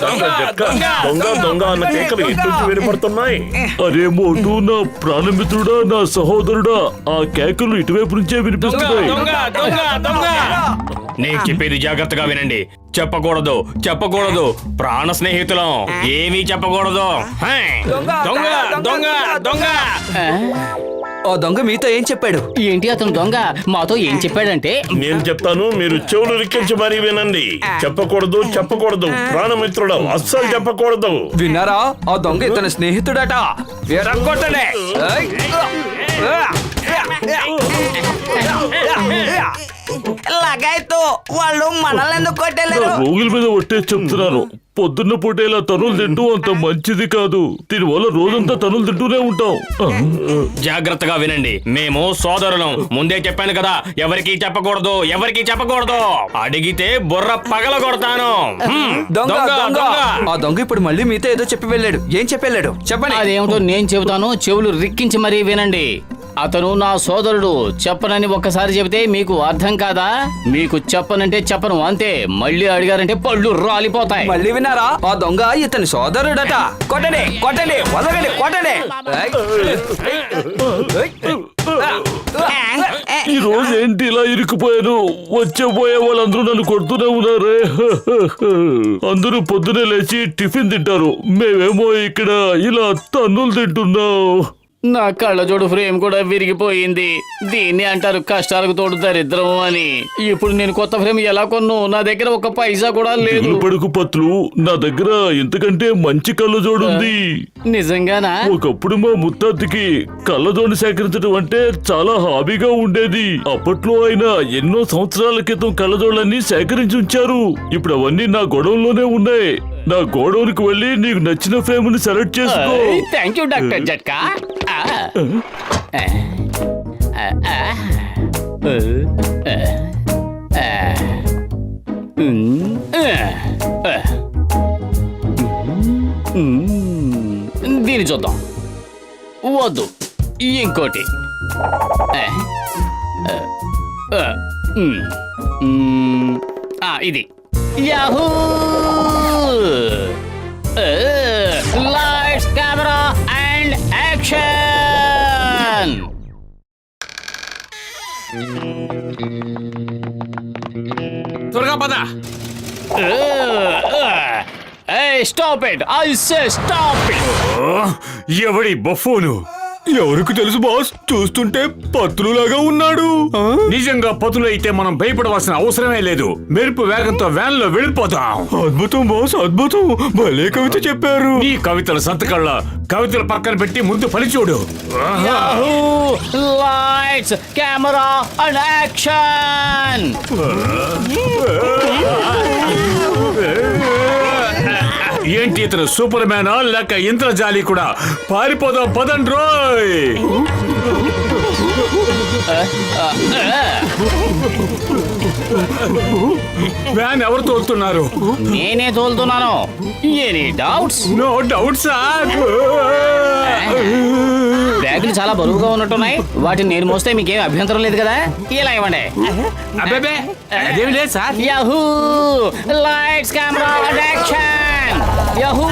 దొంగ దొంగ అన్న కేకలు ఎటు వినపడుతున్నాయి. అరే మోటు, నా ప్రాణమిత్రుడా, నా సహోదరుడా, ఆ కేకలు ఇటువైపు నుంచే వినిపిస్తున్నాయి. నేను చెప్పేది జాగ్రత్తగా వినండి. చెప్పకూడదు, చెప్పకూడదు. ప్రాణ స్నేహితులం, ఏమీ చెప్పకూడదు. దొంగ దొంగ దొంగ. ఆ దొంగ మీతో ఏం చెప్పాడు? ఏంటి అతను దొంగ మాతో ఏం చెప్పాడంటే, నేను చెప్తాను, మీరు చెవులు రిక్కించి మరీ వినండి. చెప్పకూడదు, చెప్పకూడదు. ప్రాణమిత్రుడు అస్సలు చెప్పకూడదు. విన్నారా? ఆ దొంగ ఇతని స్నేహితుడట. ఎరగొట్టండి. లగాయతో వాళ్ళు మనల్ని ఎందుకు కొట్టలేరు? రోగుల మీద ఒట్టే చెప్తున్నాను. పొద్దున్న పూటేలా తనులు తింటూ అంత మంచిది కాదు. దీనివల్ల రోజంతా తనులు తింటూనే ఉంటాం. జాగ్రత్తగా వినండి, మేము సోదరులం. ముందే చెప్పాను కదా, ఎవరికి చెప్పకూడదు, ఎవరికి చెప్పకూడదు. అడిగితే బుర్ర పగల కొడతాను. దొంగ దొంగ. ఆ దొంగ ఇప్పుడు మళ్ళీ మీతో ఏదో చెప్పి వెళ్ళాడు. ఏం చెప్పి వెళ్ళాడు చెప్పండి. అదేమిటో నేను చెబుతాను, చెవులు రిక్కించి మరీ వినండి. అతను నా సోదరుడు. చెప్పనని ఒక్కసారి చెబితే మీకు అర్థం కాదా? మీకు చెప్పనంటే చెప్పను అంతే. మళ్ళీ అడిగారంటే పళ్ళు రాలిపోతాయి. మళ్ళీ విన్నారా? ఆ దొంగ ఇతని సోదరుడట. కొట్టండి, కొట్టండి, వదలండి, కొట్టండి. ఈ రోజు ఏంటి ఇలా ఇరుక్కుపోయాను? వచ్చే పోయే వాళ్ళందరూ నన్ను కొడుతూనే ఉన్నారే. అందరూ పొద్దునే లేచి టిఫిన్ తింటారు, మేమేమో ఇక్కడ ఇలా తన్నులు తింటున్నాం. నా కళ్ళజోడు ఫ్రేమ్ కూడా విరిగిపోయింది. దీన్ని అంటారు కష్టాలకు తోడు దరిద్రం అని. ఇప్పుడు నేను కొత్త ఫ్రేమ్ ఎలా కొన్ను? నా దగ్గర ఒక పైసా కూడా లేదు. పడుకు పత్లు, నా దగ్గర ఇంతకంటే మంచి కళ్ళజోడు ఉంది. నిజంగానా? ఒకప్పుడు మా ముత్తాతకి కళ్ళజోడిని సేకరించడం అంటే చాలా హాబీగా ఉండేది. అప్పట్లో ఆయన ఎన్నో సంవత్సరాల క్రితం కళ్ళజోళ్ళని సేకరించి ఉంచారు. ఇప్పుడు అవన్నీ నా గొడవలోనే ఉన్నాయి. నా గోడౌన్కి వెళ్ళి నీకు నచ్చిన ఫ్రేమ్ ని సెలెక్ట్ చేసుకో. థ్యాంక్ యూ డాక్టర్ జట్కా. దీన్ని చూద్దాం. వద్దు, ఇంకోటి. ఇది Yahoo! Lights, camera and action! త్వరగా పద. Stop it! I say stop it! ఎవడి బఫూను? ఎవరికి తెలుసు బాస్, చూస్తుంటే పత్రులాగా ఉన్నాడు. నిజంగా పతులు అయితే మనం భయపడవలసిన అవసరమే లేదు. మెరుపు వేగంతో వ్యాన్ లో వెళ్ళిపోతాం. అద్భుతం బాస్, అద్భుతం. భలే కవిత చెప్పారు. ఈ కవితల సంతకళ్ళ కవితల పక్కన పెట్టి ముందు పని చూడు. Lights, camera and action! ఏంటి ఇతను సూపర్ మ్యానా లేక ఇంద్రజాలి కూడా? పారిపోదాం పదండి రోయ్. వ్యాన్ ఎవరు తోలుతున్నారు? నేనే తోలుతున్నాను. Any doubts? No doubt sir. బ్యాగులు చాలా బరువుగా ఉన్నట్టున్నాయి. వాటిని నేను మోస్తే మీకేం అభ్యంతరం లేదు కదా? ఇలా ఇవ్వండి. అబ్బే అదేమి లేదు sir. Yahoo! Lights, camera and action! Yahoo!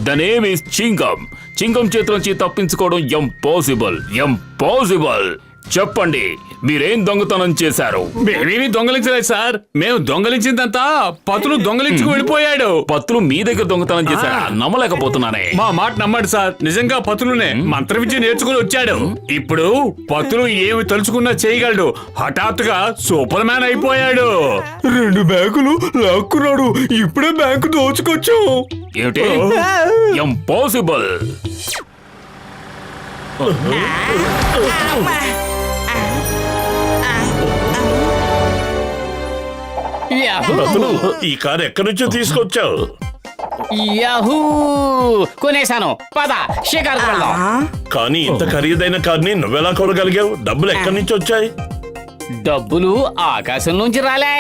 The name is చింగం. చింగం చేతుల నుంచి తప్పించుకోవడం ఇంపాసిబుల్. ఇంపాసిబుల్. చెప్పండి, మీరేం దొంగతనం చేశారు? మేమేమి దొంగలించలేదు సార్. మేము దొంగలించిందంతా పతులు దొంగలించుకు వెళ్ళిపోయాడు. పత్రులు మీ దగ్గర దొంగతనం చేశారా? నమ్మలేకపోతున్నానే. మా మాట నమ్మాడు సార్. నిజంగా పతులునే మంత్ర విద్య నేర్చుకుని వచ్చాడు. ఇప్పుడు పతులు ఏమి తలుచుకున్నా చేయగలడు. హఠాత్తుగా సూపర్ మ్యాన్ అయిపోయాడు. 2 బ్యాంకులు లాక్కున్నాడు. ఇప్పుడే బ్యాంకు దోచుకొచ్చాం. ఏమిటి? ఇంపాసిబుల్. అతను ఈ కారు ఎక్కడి నుంచో తీసుకొచ్చావు? యాహూ! కొనేశాను. పద షికారుకు వెళ్దాం. కానీ ఇంత ఖరీదైన కార్ని నువ్వెలా కొనగలిగావు? డబ్బులు ఎక్కడి నుంచి వచ్చాయి? డబ్బులు ఆకాశం నుంచి రాలే.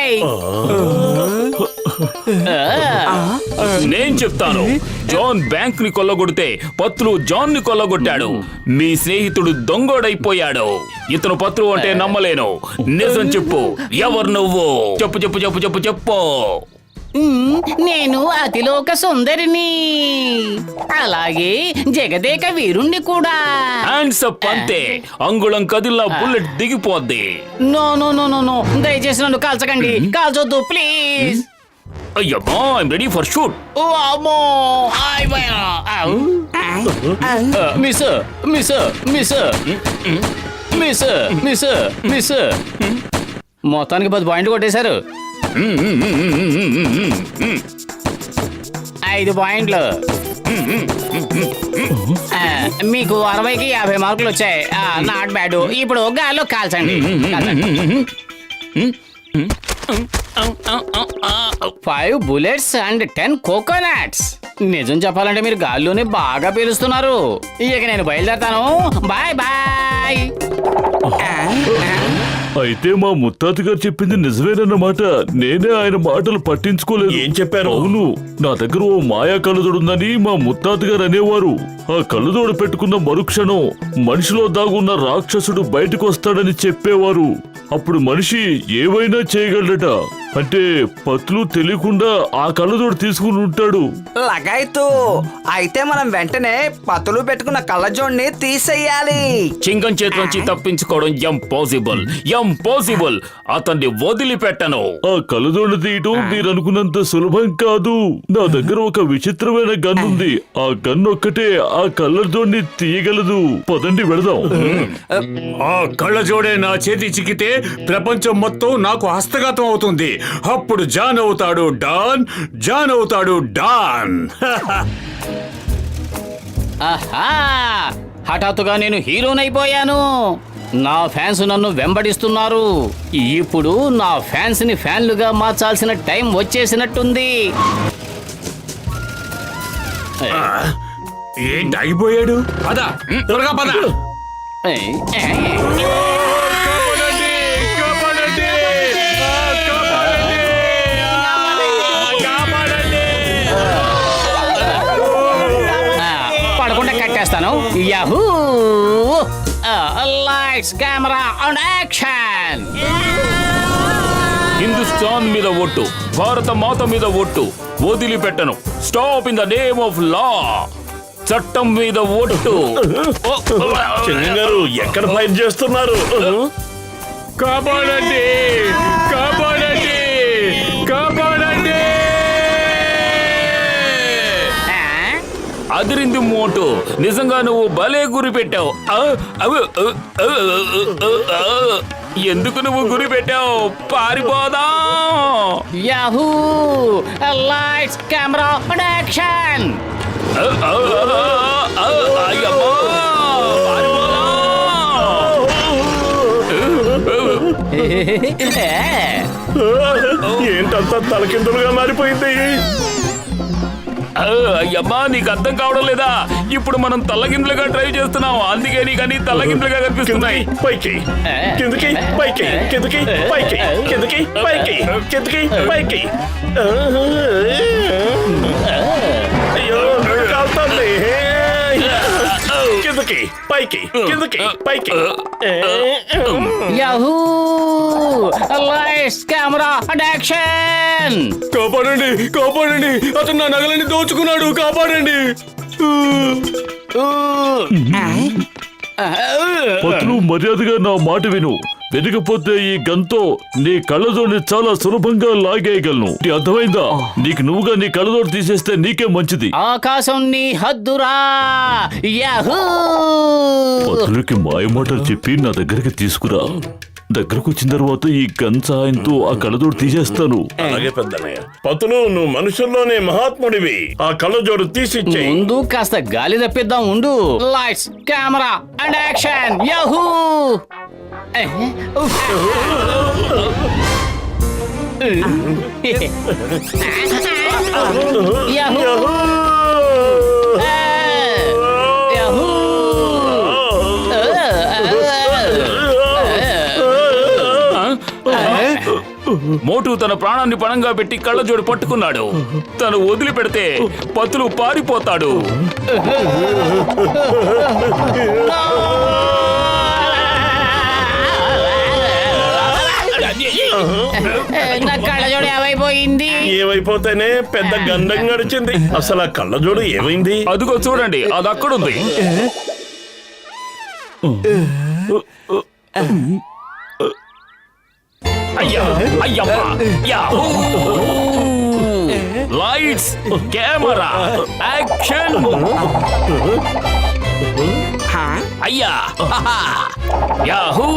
నేను చెప్తాను. జాన్ బ్యాంక్ ని కొల్లగొడితే పత్రు జాన్ ని కొల్లగొట్టాడు. మీ స్నేహితుడు దొంగోడైపోయాడు. ఇతను పత్రు అంటే నమ్మలేను. నిజం చెప్పు, ఎవరు నువ్వు? చెప్పు చెప్పు చెప్పు చెప్పు చెప్పు. నేను అతిలోక సుందరిని, అలాగే జగదేక వీరుణ్ణి కూడా. హ్యాండ్స్ అప్ అంతే. అంగుళం కదిలిన బుల్లెట్ దిగిపోద్ది. No no no no no, దయచేసి నన్ను కాల్చకండి, కాల్చొద్దు ప్లీజ్. అయ్యమ్మా, ఐఎమ్ రెడీ ఫర్ షూట్. ఓ అమ్మో, miss miss miss miss miss miss. మొత్తానికి 10 పాయింట్లు కొట్టేశారు. 5 పాయింట్లు. మీకు 60కి 50 మార్కులు వచ్చాయి. Not bad. ఇప్పుడు గాల్లో కాల్చండి. 5 bullets and 10 coconuts. నిజం చెప్పాలంటే మీరు గాల్లోనే బాగా పీలుస్తున్నారు. ఇక నేను బయలుదేరతాను. Bye bye. అయితే మా ముత్తాత గారు చెప్పింది నిజమేనన్నమాట. నేనే ఆయన మాటలు పట్టించుకోలేదు. ఏం చెప్పారు? అవును, నా దగ్గర ఓ మాయా కళ్ళజోడుందని మా ముత్తాత గారు అనేవారు. ఆ కళ్ళజోడు పెట్టుకున్న మరుక్షణం మనిషిలో దాగున్న రాక్షసుడు బయటకు వస్తాడని చెప్పేవారు. అప్పుడు మనిషి ఏవైనా చేయగలడట. అంటే పత్లు తెలియకుండా ఆ కళ్ళజోడు తీసుకుని ఉంటాడు. లగాయితూ అయితే మనం వెంటనే పతులు పెట్టుకున్న కళ్ళజోడిని తీసేయాలి. చింగం చేతి నుంచి తప్పించుకోవడం ఇంపాసిబుల్. ఇంపాసిబుల్. అతన్ని వదిలిపెట్టను. ఆ కళ్ళజోడు తీయటం మీరు అనుకున్నంత సులభం కాదు. నా దగ్గర ఒక విచిత్రమైన గన్ ఉంది. ఆ గన్ ఒక్కటే ఆ కళ్ళజోడిని తీయగలదు. పదండి వెళదాం. ఆ కళ్ళజోడే నా చేతి చిక్కితే ప్రపంచం మొత్తం నాకు హస్తగతం అవుతుంది. అప్పుడు జాన్ అవుతాడు డాన్, జాన్ అవుతాడు డాన్. ఆహా, హఠాత్తుగా నేను హీరోనైపోయాను. నా ఫ్యాన్స్ నన్ను వెంబడిస్తున్నారు. ఇప్పుడు నా ఫ్యాన్స్ ని ఫ్యాన్లుగా మార్చాల్సిన టైం వచ్చేసినట్టుంది. ఏంటి ఆగిపోయాడు? పద, త్వరగా పద. పడకుండా కట్టేస్తాను. Yahoo! Lights, camera and action. Hindustan మీద ఒట్టు, భారత మాత మీద ఒట్టు. వదిలిపెట్టను. Stop in the name of law. చట్టం మీద ఒట్టు. చిన్న గారు ఎక్కడ ఫైట్ చేస్తున్నారు? కాపాడండి, కాపాడండి, కాపాడండి. అదిరింది మోటు. నిజంగా నువ్వు భలే గురి పెట్టావు. ఎందుకు నువ్వు గురి పెట్టావు? పారిపోదా. Yahoo! Lights, camera and action. ఏంటంతా తలకిందులుగా మారిపోయింది? అయ్యమ్మా, నీకు అర్థం కావడం లేదా? ఇప్పుడు మనం తల్లకిందులుగా డ్రైవ్ చేస్తున్నాం. అందుకే నీకు అన్ని తల్లకిందులుగా కనిపిస్తున్నాయి. పైకి కిందకి, పైకి కిందకి, పైకి కిందకి, పైకి కిందకి, పైకి. అయ్యో, కాలుతోంది. కిందకి, పైకి కిందకి, పైకి. Yahoo! Lights, camera and action. కాపాడండి, కాపాడండి. అతను నా నగలని దోచుకున్నాడు. కాపాడండి. పత్రు, మర్యాదగా నా మాట విను. వెనకపోతే ఈ గంతో నీ కళ్ళజోడిని చాలా సులభంగా లాగేయగలను. అర్థమైందా? నీకు నువ్వుగా నీ కళ్ళజోడు తీసేస్తే నీకే మంచిది. ఆకాశం నీ హద్దురా. యాహూ! పత్రులకి మాయమాటలు చెప్పి నా దగ్గరికి తీసుకురా. దగ్గరకు వచ్చిన తర్వాత ఈ గన్ సహాయంతో ఆ కళ్ళజోడు తీసేస్తాను. అలాగే పెద్దనయ్య. పతులు, నువ్వు మనుషుల్లోనే మహాత్ముడివి. ఆ కళ్ళజోడు తీసిచ్చేయి. ముందు కాస్త గాలి తప్పిద్దాం. ఉండు. Lights, camera and action. Yahoo! Yahoo! Yahoo! Motu తన ప్రాణాన్ని పణంగా పెట్టి కళ్ళజోడు పట్టుకున్నాడు. తను వదిలిపెడితే పతులు పారిపోతాడు. నా కళ్ళజోడు ఏమైపోయింది? ఏమైపోతేనే పెద్ద గండం గడిచింది. అసలు ఆ కళ్ళజోడు ఏమైంది? అదిగో చూడండి, అది అక్కడుంది. అయ్యా, అయ్యమ్మా, యాహూ! Lights, camera, action! అయ్యా, యాహూ!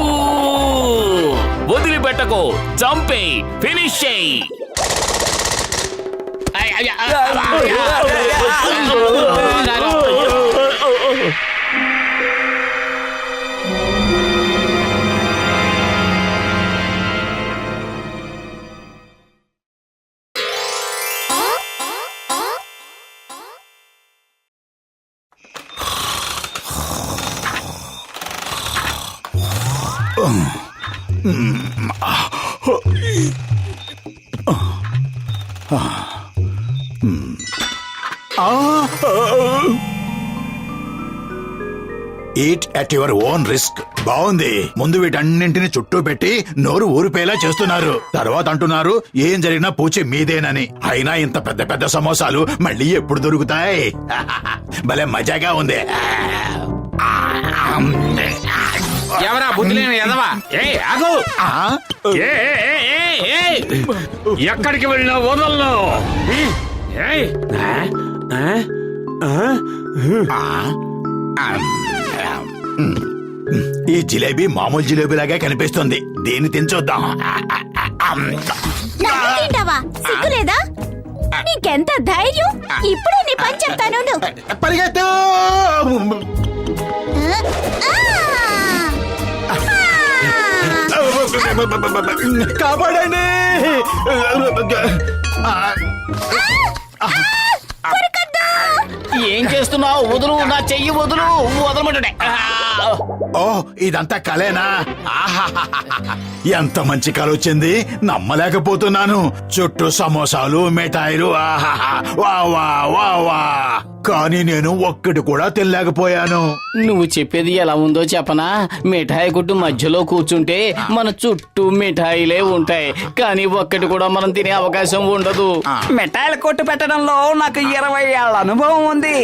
వదిలిపెట్టకు, చంపే, ఫినిష్ చేయి. Eat at your own risk. బాగుంది. ముందు వీటన్నింటిని చుట్టూ పెట్టి నోరు ఊరిపోయేలా చేస్తున్నారు. తర్వాత అంటున్నారు ఏం జరిగినా పూచి మీదేనని. అయినా ఇంత పెద్ద పెద్ద సమోసాలు మళ్ళీ ఎప్పుడు దొరుకుతాయి? భలే మజాగా ఉంది. ఎవరా బుద్ధి లేని ఎదవా? ఆగు! ఎక్కడికి వెళ్ళినా వదలను. ఈ జిలేబీ మామూలు జిలేబీలాగా కనిపిస్తుంది. దీన్ని తినచొద్దాం. నన్ను తింటావా? సిగ్గులేదా? నీకెంత ధైర్యం? ఇప్పుడే నీ పని చెప్తాను. పరిగెత్తు! కాపాడండి! ఏం చేస్తున్నావు? వదులు, నా చెయ్యి వదులు. వదలమంటే ఓ, ఇదంతా కలేనా? ఎంత మంచి కల వచ్చింది, నమ్మలేకపోతున్నాను. చుట్టూ సమోసాలు, మిఠాయిలు. వా వా వా వా! కానీ నేను ఒక్కటి కూడా తినలేకపోయాను. నువ్వు చెప్పేది ఎలా ఉందో చెప్పనా? మిఠాయి కొట్టు మధ్యలో కూర్చుంటే మన చుట్టూ మిఠాయిలే ఉంటాయి, కానీ ఒక్కటి కూడా మనం తినే అవకాశం ఉండదు. మిఠాయిల కొట్టు పెట్టడంలో నాకు 20 ఏళ్ల అనుభవం ఉంది.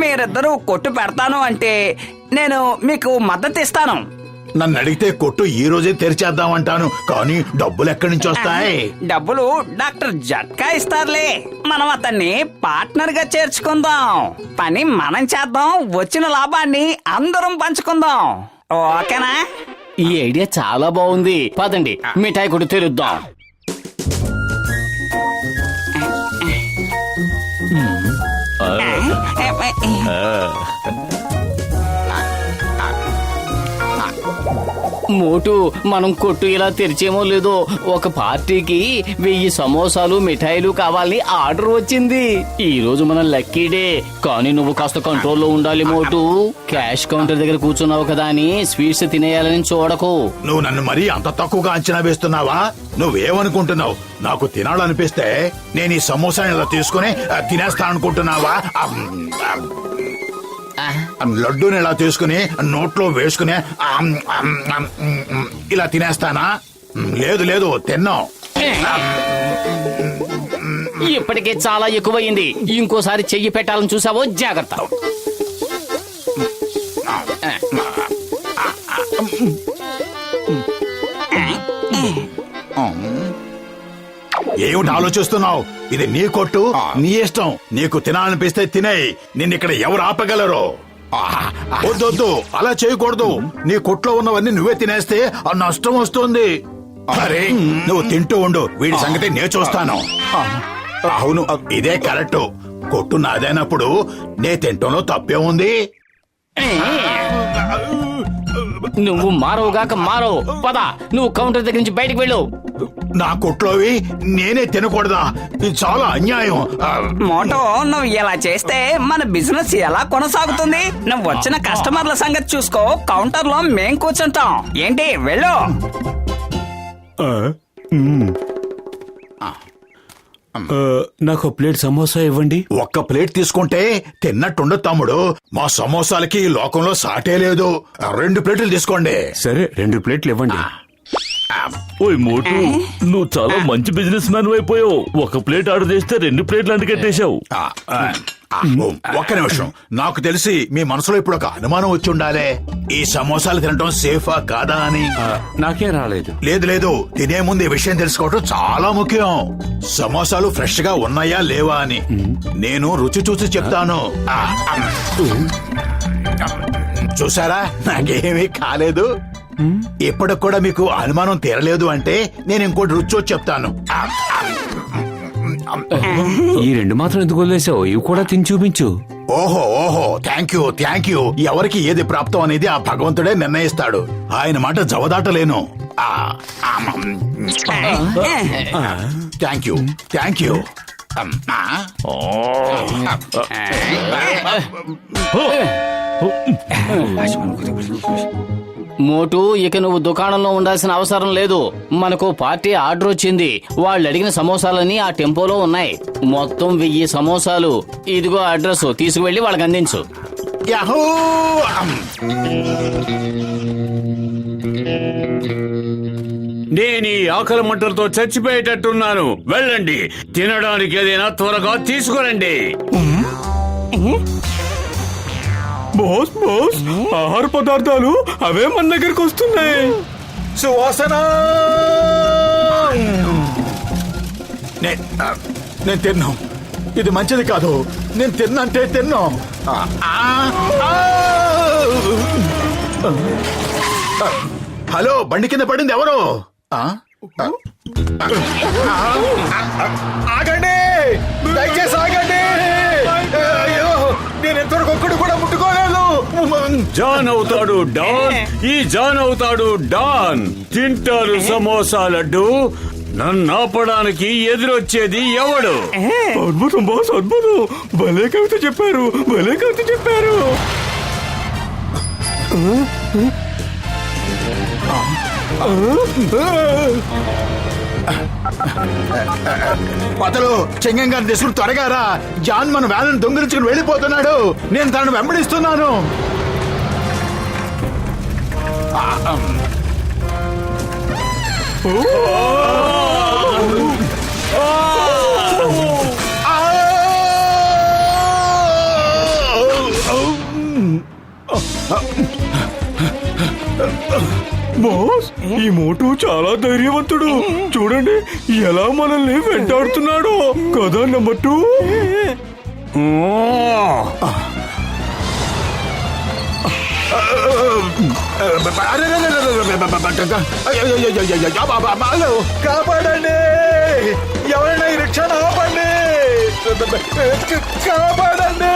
మీరిద్దరూ కొట్టు పెడతాను అంటే నేను మీకు మద్దతు ఇస్తాను. నన్ను అడిగితే కొట్టు ఈ రోజే తెరిచేద్దామంటాను, కానీ డబ్బులు ఎక్కడి నుంచి వస్తాయి? డబ్బులు డాక్టర్ జట్కా ఇస్తారులే. మనం అతన్ని పార్ట్నర్ గా చేర్చుకుందాం. పని మనం చేద్దాం, వచ్చిన లాభాన్ని అందరం పంచుకుందాం. ఓకేనా? ఈ ఐడియా చాలా బాగుంది. పదండి, మిఠాయి కొట్టు తెరుద్దాం. మోటు, మనం కొట్టు ఇలా తెరిచేమో లేదో ఒక పార్టీకి 1000 సమోసాలు మిఠాయిలు కావాలని ఆర్డర్ వచ్చింది. ఈ రోజు మన లక్కీ డే, కానీ నువ్వు కాస్త కంట్రోల్లో ఉండాలి మోటు. క్యాష్ కౌంటర్ దగ్గర కూర్చున్నావు కదా అని స్వీట్స్ తినేయాలని చూడకు. నువ్వు నన్ను మరీ అంత తక్కువగా అంచనా వేస్తున్నావా? నువ్వేమనుకుంటున్నావు? నాకు తినాలనిపిస్తే నేను ఈ సమోసాని ఇలా తీసుకుని తినేస్తాననుకుంటున్నావా? లడ్డూని ఇలా తీసుకుని నోట్లో వేసుకుని ఇలా తినేస్తానా? లేదు లేదు, తిన్నావు. ఇప్పటికే చాలా ఎక్కువయింది. ఇంకోసారి చెయ్యి పెట్టాలని చూసావో జాగ్రత్త. ఏమిటి ఆలోచిస్తున్నావు? ఇది నీ కొట్టు, నీ ఇష్టం. నీకు తినాలనిపిస్తే తినేయి. నిన్నిక్కడ ఎవరు ఆపగలరు? వద్దొద్దు, అలా చేయకూడదు. నీ కొట్లో ఉన్నవన్నీ నువ్వే తినేస్తే ఆ నష్టం వస్తుంది. అరే, నువ్వు తింటూ ఉండు, వీడి సంగతి నేను చూస్తాను. అవును, ఇదే కరెక్ట్. కొట్టు నాదైనప్పుడు నే తింటంలో తప్పే ఉంది. నువ్వు మారవుగాక మారవు. పద, నువ్వు కౌంటర్ దగ్గర నుంచి బయటకు వెళ్ళు. నా కొట్లోవి నేనే తినకూడదా? ఇది చాలా అన్యాయం. మోటో, నువ్వు ఇలా చేస్తే మన బిజినెస్ ఎలా కొనసాగుతుంది? నువ్వు వచ్చిన కస్టమర్ల సంగతి చూసుకో. కౌంటర్ లో మేం కూర్చుంటాం. ఏంటి, వెళ్ళు. నాకు ప్లేట్ సమోసా ఇవ్వండి. ఒక్క ప్లేట్ తీసుకుంటే తిన్నట్టుండదు తమ్ముడు. మా సమోసాలకి ఈ లోకంలో సాటే లేదు. 2 ప్లేట్లు తీసుకోండి. సరే 2 ప్లేట్లు ఇవ్వండి. ఓయ్ మోటు, నువ్వు చాలా మంచి బిజినెస్ మ్యాన్ అయిపోయావు. 1 ప్లేట్ ఆర్డర్ చేస్తే 2 ప్లేట్లు అంటకట్టేశావు. ఒక్క నిమిషం. నాకు తెలిసి మీ మనసులో ఇప్పుడు ఒక అనుమానం వచ్చి ఉండాలి. ఈ సమోసాలు తినడం సేఫా కాదా అని. నాకేం రాలేదు. లేదు లేదు, తినే ముందు ఈ విషయం తెలుసుకోవడం చాలా ముఖ్యం. సమోసాలు ఫ్రెష్ గా ఉన్నాయా లేవా అని నేను రుచి చూసి చెప్తాను. చూసారా, నాకేమీ కాలేదు. ఇప్పటికి కూడా మీకు అనుమానం తీరలేదు అంటే నేను ఇంకోటి రుచి చూసి చెప్తాను. ఈ 2 మాత్రం ఎందుకు వదిలేసావు? ఇవి కూడా తిని చూపించు. ఓహో ఓహో, థ్యాంక్ యూ. ఎవరికి ఏది ప్రాప్తం అనేది ఆ భగవంతుడే నిర్ణయిస్తాడు. ఆయన మాట జవదాటలేను. Thank you. మోటు, ఇక నువ్వు దుకాణంలో ఉండాల్సిన అవసరం లేదు. మనకు పార్టీ ఆర్డర్ వచ్చింది. వాళ్ళు అడిగిన సమోసాలన్నీ ఆ టెంపోలో ఉన్నాయి. మొత్తం 1000 సమోసాలు. ఇదిగో అడ్రస్, తీసుకువెళ్లి వాళ్ళకి అందించు. యాహూ! నేను ఈ ఆకలి మంటలతో చచ్చిపోయేటట్టున్నాను. వెళ్ళండి, తినడానికి ఏదైనా త్వరగా తీసుకురండి. బాస్ ఆహార పదార్థాలు అవే మన దగ్గరకు వస్తున్నాయి. సువాసన. నేను తిన్నాం. ఇది మంచిది కాదు. నేను తిన్నంటే తిన్నాం. హలో, బండి కింద పడింది ఎవరు? ఆగండి, దయచేసి ఆగండి. అయ్యో, నేను ఎంతవరకు ఒక్కడు కూడా ముట్టుకోలేదు. జాన్ అవుతాడు డాన్. ఈ జాన్ అవుతాడు డాన్. తింటారు సమోసా లడ్డు. నన్ను ఆపడానికి ఎదురొచ్చేది ఎవడు? అద్భుతం బాస్, అద్భుతం. భలే కవిత చెప్పారు. పతలు చెంగంగా తీసుకుని త్వరగా రా. జాన్ మన వ్యాన్ దొంగిలించుకుని వెళ్ళిపోతున్నాడు. నేను తనను వెంబడిస్తున్నాను. బాస్, ఈ మోటు చాలా ధైర్యవంతుడు. చూడండి ఎలా మనల్ని వెంటాడుతున్నాడో కదా. నెంబర్ 2. కాపాడండి, ఎవరైనా ఈ రిక్షాను ఆపండి. కాపాడండి.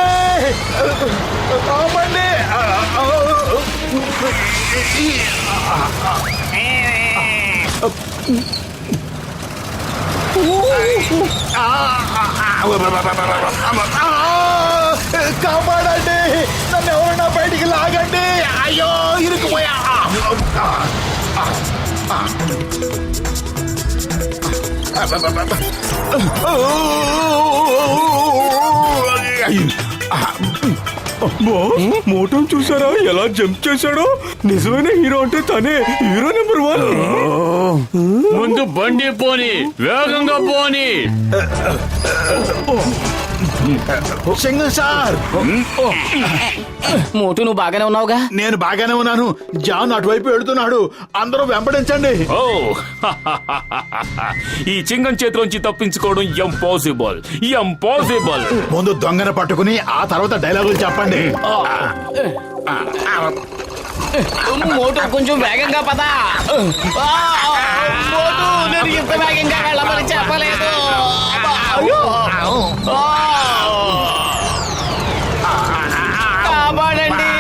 కాపాడండి, నన్ను ఎవరైనా బయటికి లాగండి. అయ్యో, ఇరుక్కుపోయా. మోటం చూసారా ఎలా జంప్ చేశాడో? నిజమైన హీరో అంటే తనే. Hero number 1. ముందు బండి పోని, వేగంగా పోని. సింగం సార్, మోటు, నువ్వు బాగానే ఉన్నావుగా? నేను బాగానే ఉన్నాను. జాన్ అటువైపు వెళుతున్నాడు. అందరూ వెంబడించండి. ఓ ఈ చింగం చేతిలోంచి తప్పించుకోవడం ఇంపాసిబుల్. ముందు దొంగను పట్టుకుని ఆ తర్వాత డైలాగులు చెప్పండి. మోటు, కొంచెం వేగంగా పదా. మోటు, నేను ఇంత వేగంగా వెళ్ళమని చెప్పలేదు. కాపాడండి.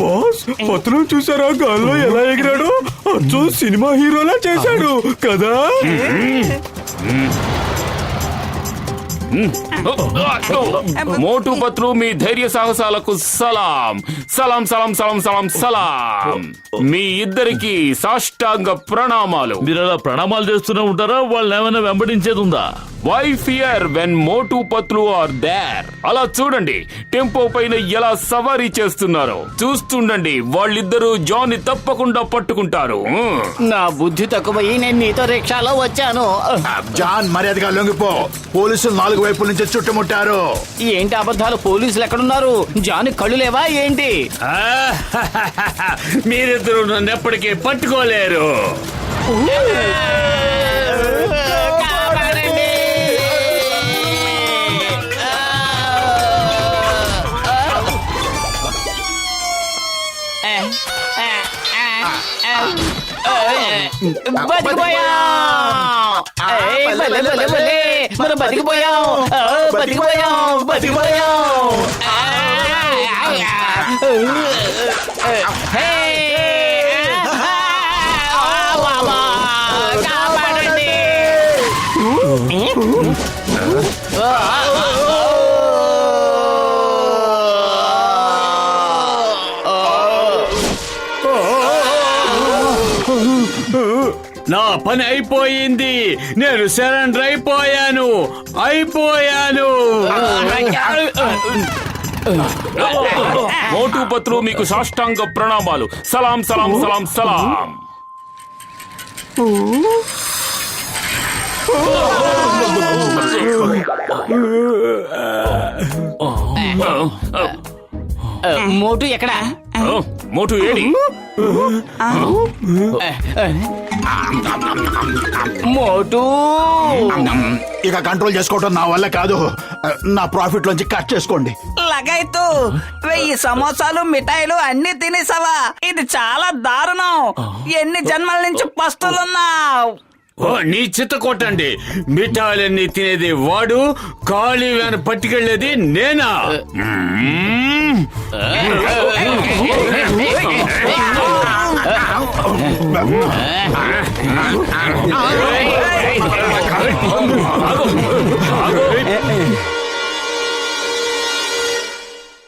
బాస్ పత్రం చూసారా గాల్లో ఎలా ఎగిరాడు? అచ్చం సినిమా హీరోలా చేశాడు కదా. మోటు పత్లు మీ ధైర్య సాహసాలకు సలాం సలాం సలాం సలాం సలాం సలాం. మీ ఇద్దరికి సాష్టాంగ ప్రణామాలు. మీరు అలా ప్రణామాలు చేస్తూనే ఉంటారా? వాళ్ళు ఏమైనా వెంబడించేది ఉందా? Why fear when Motu Patlu are there. అలా చూడండి టెంపో పైన ఎలా సవారీ చేస్తున్నారో. చూస్తుండండి, వాళ్ళిద్దరూ జాన్ ని తప్పకుండా పట్టుకుంటారు. నా బుద్ధి తక్కువయ్యి నేను నీతో రిక్షాలో వచ్చాను. జాన్ మర్యాదగా లొంగిపో. పోలీసులు 4 వైపుల నుంచి చుట్టుముట్టారు. ఏంటి అబద్ధాలు? పోలీసులు ఎక్కడున్నారు? జాన్ కళ్ళు లేవా ఏంటి? మీరిద్దరు నన్ను ఎప్పటికీ పట్టుకోలేరు. మనం బతికిపోయాం. కాపాడండి. నా పని అయిపోయింది. నేను సరెండర్ అయిపోయాను. మోటు పత్లు మీకు సాష్టాంగ ప్రణామాలు. సలాం సలాం సలాం సలాం. మోటు ఎక్కడా? మోటు ఏడి? మోటు ఇక కంట్రోల్ చేసుకోవటం నా వల్ల కాదు. నా ప్రాఫిట్ లోంచి కట్ చేసుకోండి. లగైతు 1000 సమోసాలు మిఠాయిలు అన్ని తినేసావా? ఇది చాలా దారుణం. ఎన్ని జన్మల నుంచి పస్తులున్నావు? నీ చిత్త కొట్టండి. మిఠాయిలన్నీ తినేది వాడు, ఖాళీ వ్యాన్ పట్టుకెళ్లేది నేనా? ఆగు.